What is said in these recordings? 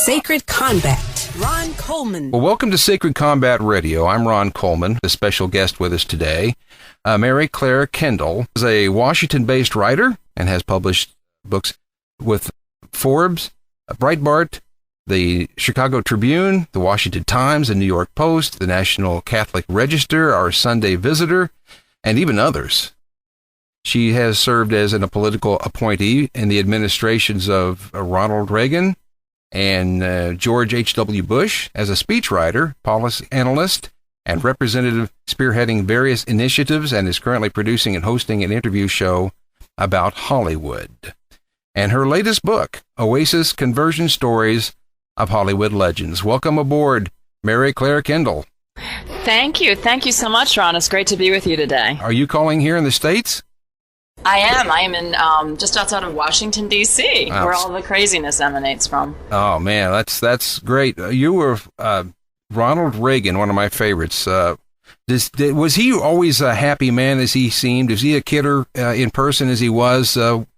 Sacred Combat, Ron Kollman. Well, welcome to Sacred Combat Radio. I'm Ron Kollman. The special guest with us today, Mary Claire Kendall, is a Washington-based writer and has published books with Forbes, Breitbart, the Chicago Tribune, the Washington Times, the New York Post, the National Catholic Register, Our Sunday Visitor, and even others. She has served as a political appointee in the administrations of Ronald Reagan and George H.W. Bush, as a speechwriter, policy analyst, and representative spearheading various initiatives, and is currently producing and hosting an interview show about Hollywood. And her latest book, Oasis: Conversion Stories of Hollywood Legends. Welcome aboard, Mary Claire Kendall. Thank you. Thank you so much, Ron. It's great to be with you today. Are you calling here in the States? I am. I am in just outside of Washington, D.C., where all the craziness emanates from. Oh, man, that's great. You were Ronald Reagan, one of my favorites. Was he always a happy man as he seemed? Is he a kidder in person as he was? And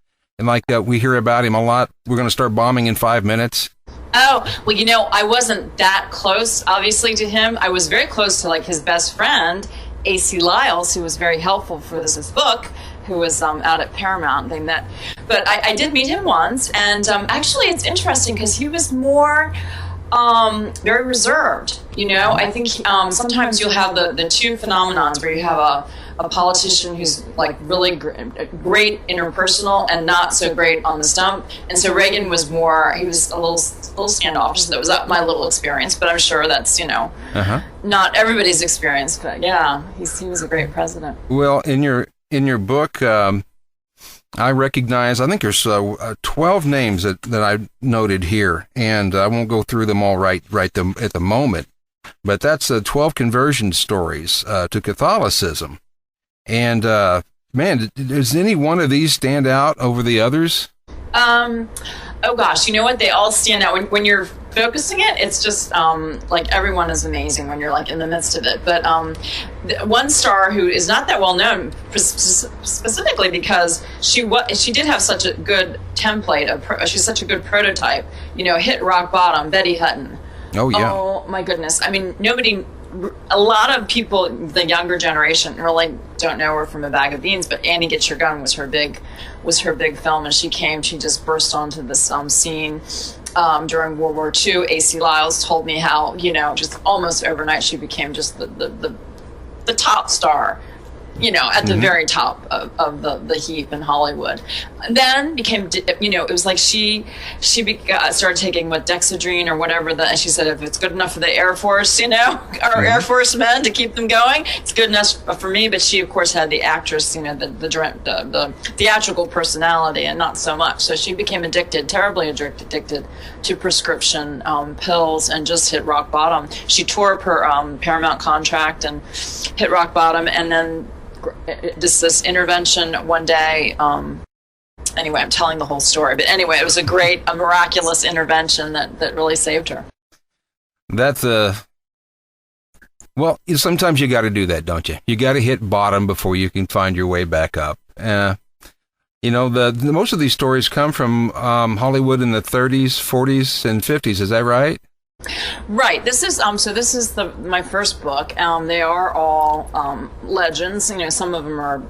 we hear about him a lot. We're going to start bombing in 5 minutes. Oh, well, I wasn't that close, obviously, to him. I was very close to, his best friend, A.C. Lyles, who was very helpful for this book, who was out at Paramount. They met. But I did meet him once, and actually it's interesting because he was more very reserved. I think sometimes you'll have the two phenomenons where you have a politician who's really great interpersonal and not so great on the stump. And so Reagan was he was a little standoffish. That was my little experience, but I'm sure that's, not everybody's experience. But yeah, he was a great president. Well, in your book, I recognize, I think there's 12 names that I noted here, and I won't go through them all right at the moment, but that's 12 conversion stories to Catholicism. And, man, does any one of these stand out over the others? Oh gosh, you know what? They all stand out. When you're focusing it, it's just everyone is amazing when you're in the midst of it. But one star who is not that well known, specifically because she did have such a good template. She's such a good prototype. Hit rock bottom, Betty Hutton. Oh yeah. Oh my goodness. I mean, a lot of people, the younger generation, really don't know her from a bag of beans, but Annie Get Your Gun was her big film, and she just burst onto this scene during World War II. A.C. Lyles told me how, just almost overnight she became just the top star, at the very top of the heap in Hollywood. Then became, it was like she started taking Dexedrine or whatever, and she said, if it's good enough for the Air Force, our Air Force men to keep them going, it's good enough for me. But she, of course, had the actress, the theatrical personality, and not so much. So she became terribly addicted to prescription pills, and just hit rock bottom. She tore up her Paramount contract and hit rock bottom, and then this intervention one day. Anyway, I'm telling the whole story, but anyway, it was a miraculous intervention that really saved her. That's well, sometimes you got to do that, don't you? You got to hit bottom before you can find your way back up. The most of these stories come from Hollywood in the 30s, 40s, and 50s. Is that right? Right. This is this is my first book. They are all legends. Some of them are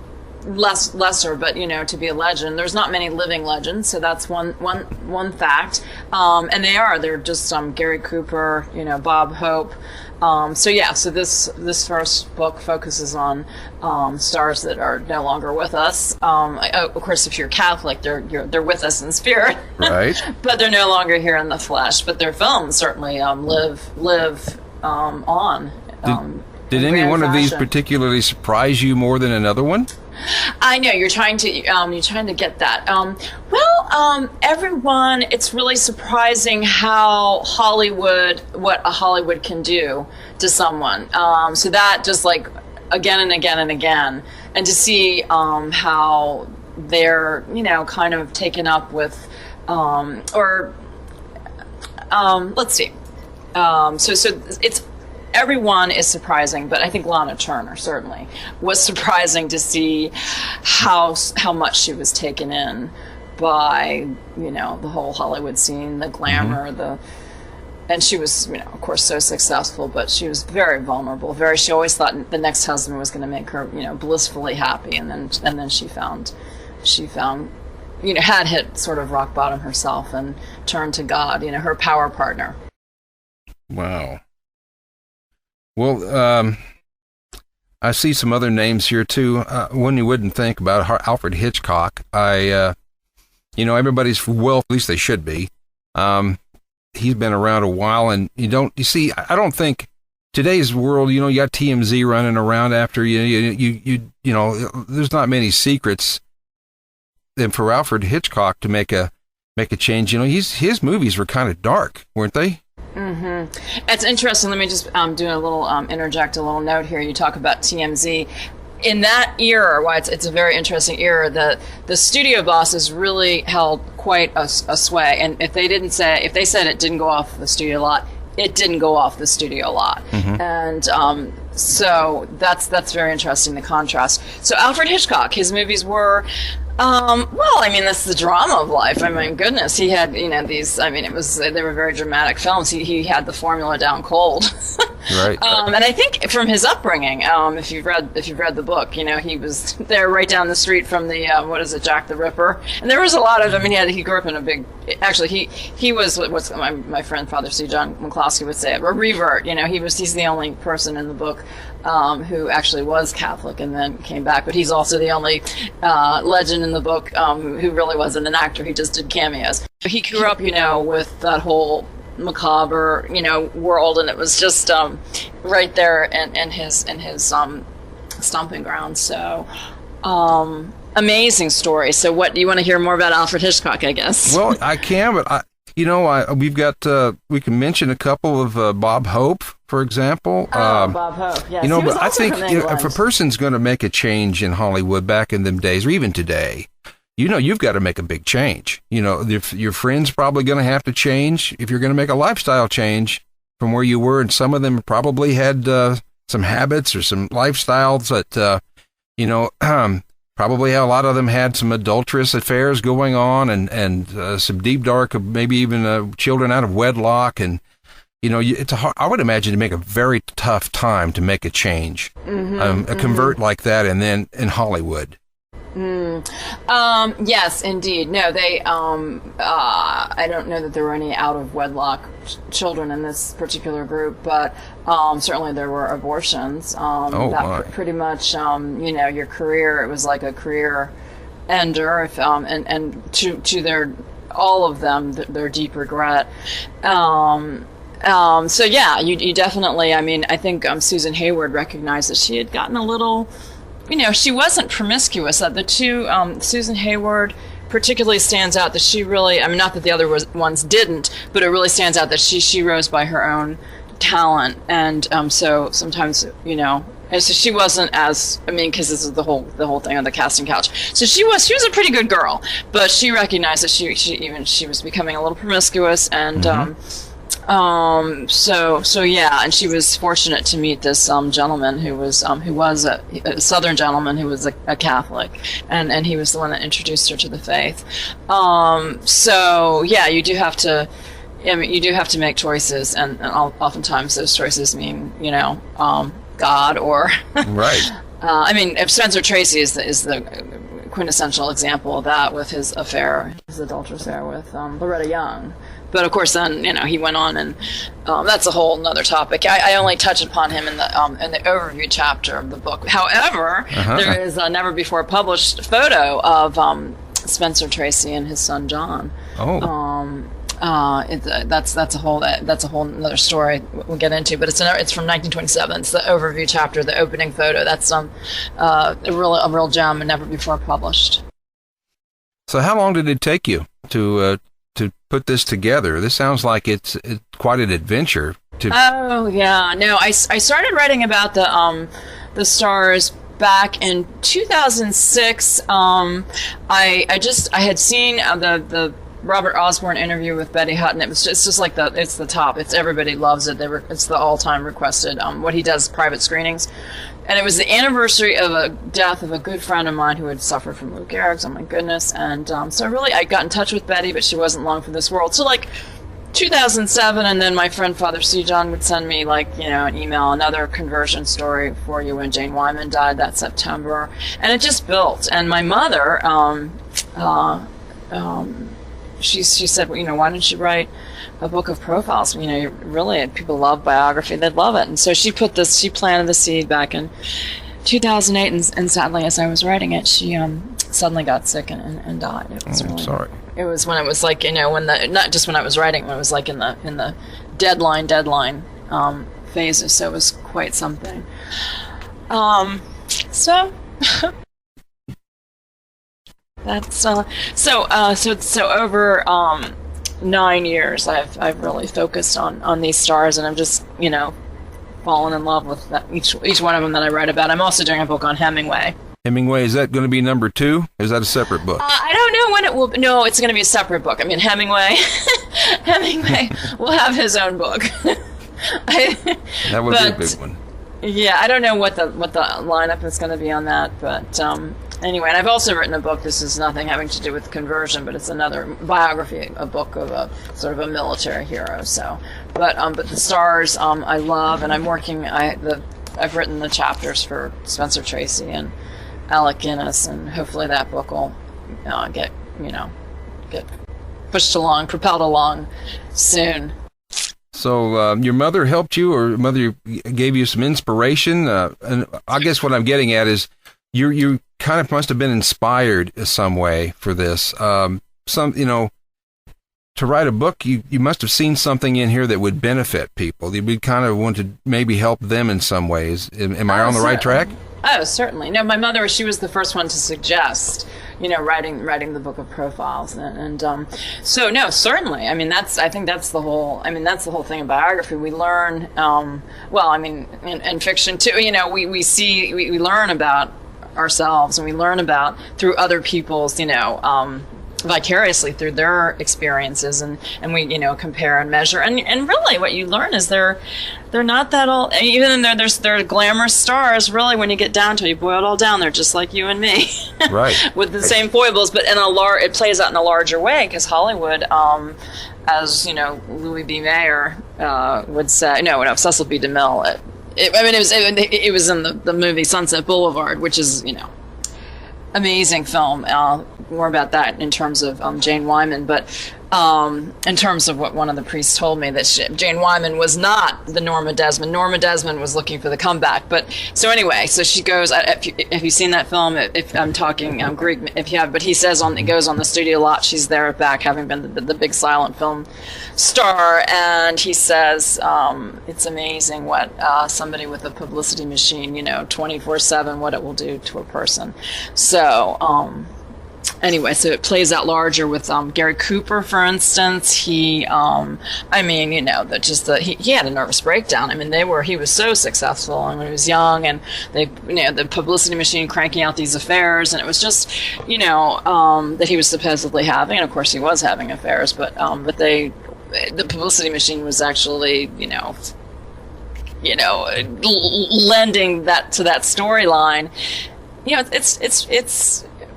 lesser, but to be a legend, there's not many living legends, so that's one fact. And they're just Gary Cooper, Bob Hope. So this first book focuses on stars that are no longer with us. Of course, if you're Catholic, they're with us in spirit, right? But they're no longer here in the flesh. But their films certainly live on. Did any one of these particularly surprise you more than another one? I know you're trying to get that. Everyone, it's really surprising how what a Hollywood can do to someone. So that just again and again and again, and to see how they're kind of taken up with, let's see. So it's. Everyone is surprising, but I think Lana Turner certainly was surprising to see how much she was taken in by the whole Hollywood scene, the glamour, and she was, of course, so successful, but she was very vulnerable. She always thought the next husband was going to make her, blissfully happy, and then she found, had hit sort of rock bottom herself and turned to God, her power partner. Wow. Well, I see some other names here too. One you wouldn't think about, Alfred Hitchcock. Everybody's, well, at least they should be. He's been around a while, and I don't think today's world, you got TMZ running around after you, there's not many secrets. And for Alfred Hitchcock to make a change, his movies were kind of dark, weren't they? Mm-hmm. It's interesting. Let me just do a little interject a little note here. You talk about TMZ. In that era, why it's a very interesting era, the studio bosses really held quite a sway. And if they said it didn't go off the studio lot, it didn't go off the studio lot. Mm-hmm. And so that's very interesting, the contrast. So Alfred Hitchcock, his movies were, that's the drama of life. I mean, goodness, he had, these, they were very dramatic films. He had the formula down cold. Right. And I think from his upbringing, if you've read the book, he was there right down the street from the, Jack the Ripper. And there was a lot of, he grew up in a big, actually, he was what's my friend, Father C. John McCloskey would say, a revert. He's the only person in the book who actually was Catholic and then came back, but he's also the only legend in the book who really wasn't an actor. He just did cameos. He grew up, with that whole macabre, world, and it was just right there in his stomping ground. So amazing story. So what do you want to hear more about Alfred Hitchcock, I guess? Well, I can, but we've got we can mention a couple of Bob Hope, for example. Bob Hope, yes. But I think if a person's going to make a change in Hollywood back in them days, or even today, you've got to make a big change. Your friends probably going to have to change if you're going to make a lifestyle change from where you were, and some of them probably had some habits or some lifestyles that probably a lot of them had some adulterous affairs going on, and some deep dark, maybe even children out of wedlock, and I would imagine to make a very tough time to make a change, a convert like that, and then in Hollywood. Yes, indeed. No, they, I don't know that there were any out of wedlock children in this particular group, but certainly there were abortions. Pretty much, your career, it was like a career ender, and to their, all of them, their deep regret. So yeah, you definitely, I think Susan Hayward recognized that she had gotten a little, she wasn't promiscuous. The two, Susan Hayward particularly stands out that she really, not that the other ones didn't, but it really stands out that she rose by her own talent. And so sometimes, and so she wasn't as, because this is the whole thing on the casting couch. So she was a pretty good girl, but she recognized that she was becoming a little promiscuous, and so yeah, and she was fortunate to meet this gentleman who was a Southern gentleman who was a Catholic, and he was the one that introduced her to the faith. So yeah, you do have to make choices, and oftentimes those choices mean God or right. If Spencer Tracy is the quintessential example of that, with his adulterous affair with Loretta Young. But of course, then he went on, and that's a whole other topic. I only touch upon him in the overview chapter of the book. However, there is a never before published photo of Spencer Tracy and his son John. That's a whole other story we'll get into. But it's from 1927. It's the overview chapter, the opening photo. That's a real gem and never before published. So how long did it take you to put this together? This sounds like it's quite an adventure. Oh yeah, no, I started writing about the stars back in 2006. I had seen the Robert Osborne interview with Betty Hutton. It's just like it's the top. Everybody loves it. It's the all-time requested. What he does, private screenings. And it was the anniversary of a death of a good friend of mine who had suffered from Lou Gehrig's. Oh my goodness! And so really, I got in touch with Betty, but she wasn't long for this world. So 2007, and then my friend Father C. John would send me, like, an email, another conversion story for you when Jane Wyman died that September, and it just built. And my mother, she said, why don't you write a book of profiles? Really, people love biography; they'd love it. And so she planted the seed back in 2008, and sadly, as I was writing it, she suddenly got sick and died. It was really, sorry. It was when it was like, not just when I was writing, when it was like in the deadline phases. So it was quite something. So that's so over 9 years, I've really focused on these stars, and I'm just fallen in love with each one of them that I write about. I'm also doing a book on Hemingway. Hemingway, is that going to be number 2? Is that a separate book? I don't know when it will. No, it's going to be a separate book. I mean, Hemingway will have his own book. That would be a big one. Yeah, I don't know what the lineup is going to be on that, but anyway, and I've also written a book. This is nothing having to do with conversion, but it's another biography, a book of a sort of a military hero. So, but the stars I love, and I'm working. I've written the chapters for Spencer Tracy and Alec Guinness, and hopefully that book will get pushed along, propelled along soon. So your mother helped you, or mother gave you some inspiration? And I guess what I'm getting at is you kind of must have been inspired in some way for this. To write a book, you must have seen something in here that would benefit people. You would kind of want to maybe help them in some ways. Am I on the right track? Oh, certainly. No, my mother, she was the first one to suggest, writing the book of profiles, and so no, certainly. I mean, I think that's the whole thing in biography. We learn, in fiction too. We learn about ourselves, and we learn about through other people's, vicariously through their experiences, and we compare and measure, and really what you learn is they're not that all, even though they're glamorous stars, really when you get down to it, you boil it all down, they're just like you and me, right? With the same foibles, but it plays out in a larger way, because Hollywood, as Louis B. Mayer would say, Cecil B. DeMille, it was in the movie Sunset Boulevard, which is amazing film. More about that in terms of Jane Wyman, but in terms of what one of the priests told me, that Jane Wyman was not the Norma Desmond. Norma Desmond was looking for the comeback. But so anyway, so she goes. Have you seen that film? If I'm talking Greek, if you have, but he says it goes on the studio lot. She's there back, having been the big silent film star, and he says it's amazing what somebody with a publicity machine, 24/7, what it will do to a person. So. Anyway, so it plays out larger with Gary Cooper, for instance. He, he had a nervous breakdown. I mean, he was so successful, and when he was young, and the publicity machine cranking out these affairs, and it was just, that he was supposedly having, and of course he was having affairs, but the publicity machine was actually, lending that to that storyline.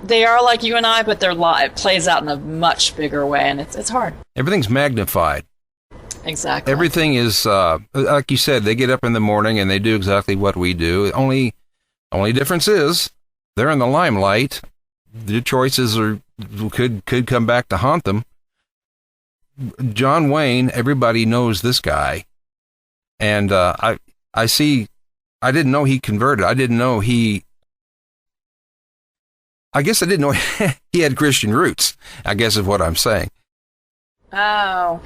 They are like you and I, but it plays out in a much bigger way, and it's hard. Everything's magnified. Exactly. Everything is, like you said, they get up in the morning and they do exactly what we do. Only difference is they're in the limelight. Their choices could come back to haunt them. John Wayne, everybody knows this guy, and I didn't know he converted. I didn't know he had Christian roots, I guess is what I'm saying. Oh,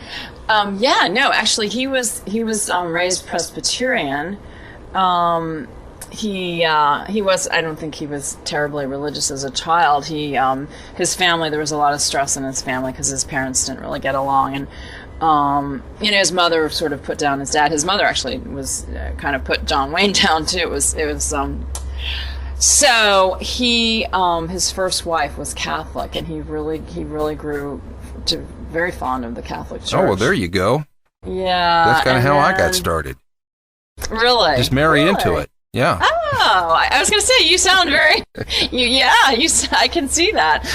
yeah, no, actually he was raised Presbyterian. He was, I don't think he was terribly religious as a child. His family, there was a lot of stress in his family because his parents didn't really get along, and his mother sort of put down his dad. His mother actually was kind of put John Wayne down too. It was So his first wife was Catholic, and he really grew to very fond of the Catholic Church. Oh, well, there you go. Yeah. That's kind of how I got started. Really? Just marry into it. Yeah. I was going to say, you sound very, I can see that.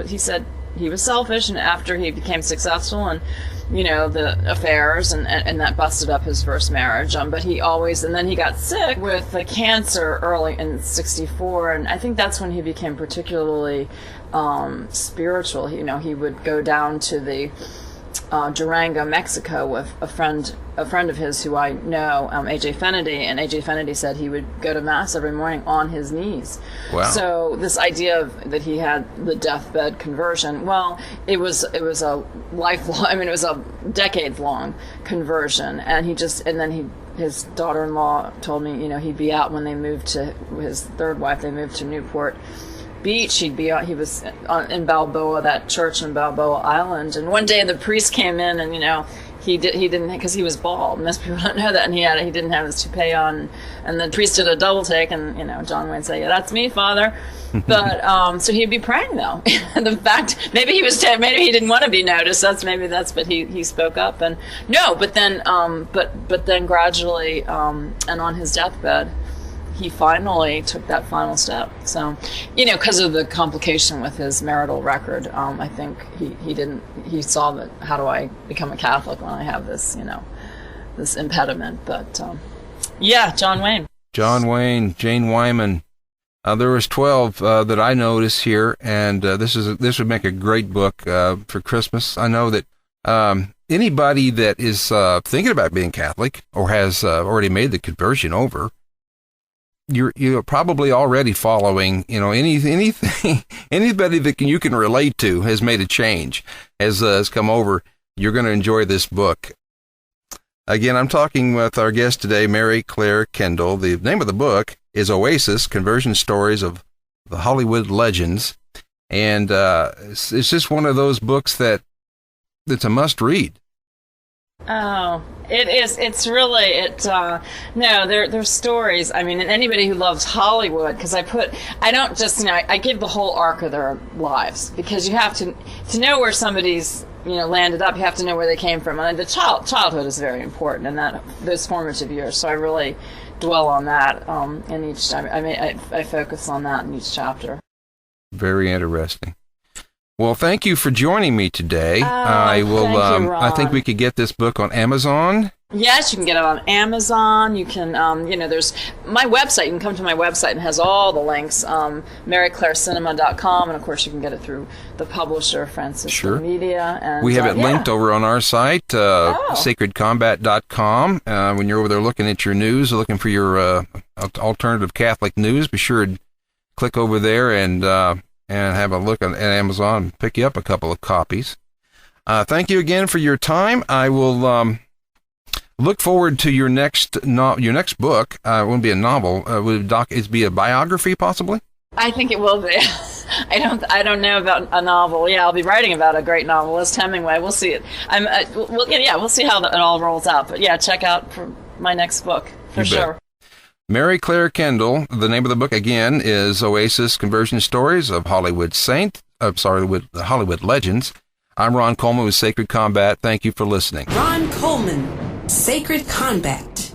He said he was selfish, and after he became successful and, the affairs, and that busted up his first marriage. And then he got sick with a cancer early in '64, and I think that's when he became particularly spiritual. He would go down to the Durango, Mexico, with a friend of his who I know, A.J. Fennedy, and A.J. Fennedy said he would go to Mass every morning on his knees. Wow. So this idea that he had the deathbed conversion, well, it was a lifelong, it was a decades-long conversion, and his daughter-in-law told me, he'd be out when they moved to his third wife. They moved to Newport Beach. He was in Balboa, that church in Balboa Island, and one day the priest came in, and he didn't, because he was bald. Most people don't know that, and he didn't have his toupee on, and the priest did a double take, and John Wayne said, "Yeah, that's me, Father." But so he'd be praying though. The fact, maybe he didn't want to be noticed. But he spoke up, and but then gradually, and on his deathbed, he finally took that final step. So, because of the complication with his marital record, I think he saw that, how do I become a Catholic when I have this, this impediment? But, John Wayne. John Wayne, Jane Wyman. There was 12 that I noticed here, and this would make a great book for Christmas. I know that anybody that is thinking about being Catholic or has already made the conversion over, you're probably already following, anything, anybody that you can relate to has made a change, has come over. You're going to enjoy this book. Again, I'm talking with our guest today, Mary Claire Kendall. The name of the book is Oasis, Conversion Stories of the Hollywood Legends. And it's just one of those books that's a must read. Oh, it is. It's really, there's stories. I mean, and anybody who loves Hollywood, because I don't just, I give the whole arc of their lives, because you have to know where somebody's, landed up, you have to know where they came from. And the childhood is very important, and those formative years. So I really dwell on that in each time. I focus on that in each chapter. Very interesting. Well, thank you for joining me today. I will. Thank you, Ron. I think we could get this book on Amazon. Yes, you can get it on Amazon. You can, there's my website. You can come to my website, and it has all the links. MaryClaireCinema.com, and of course you can get it through the publisher, Francisco Media. And we have it linked over on our site, sacredcombat.com. When you're over there looking at your news, looking for your alternative Catholic news, be sure to click over there and have a look at Amazon and pick you up a couple of copies. Thank you again for your time. I will look forward to your next book. It won't be a novel. Would it be a biography, possibly? I think it will be. I don't know about a novel. Yeah, I'll be writing about a great novelist, Hemingway. We'll see it. We'll see how it all rolls out. But yeah, check out for my next book for sure. Mary Claire Kendall. The name of the book again is Oasis: Conversion Stories of Hollywood Hollywood Legends. I'm Ron Kollman with Sacred Combat. Thank you for listening. Ron Kollman, Sacred Combat.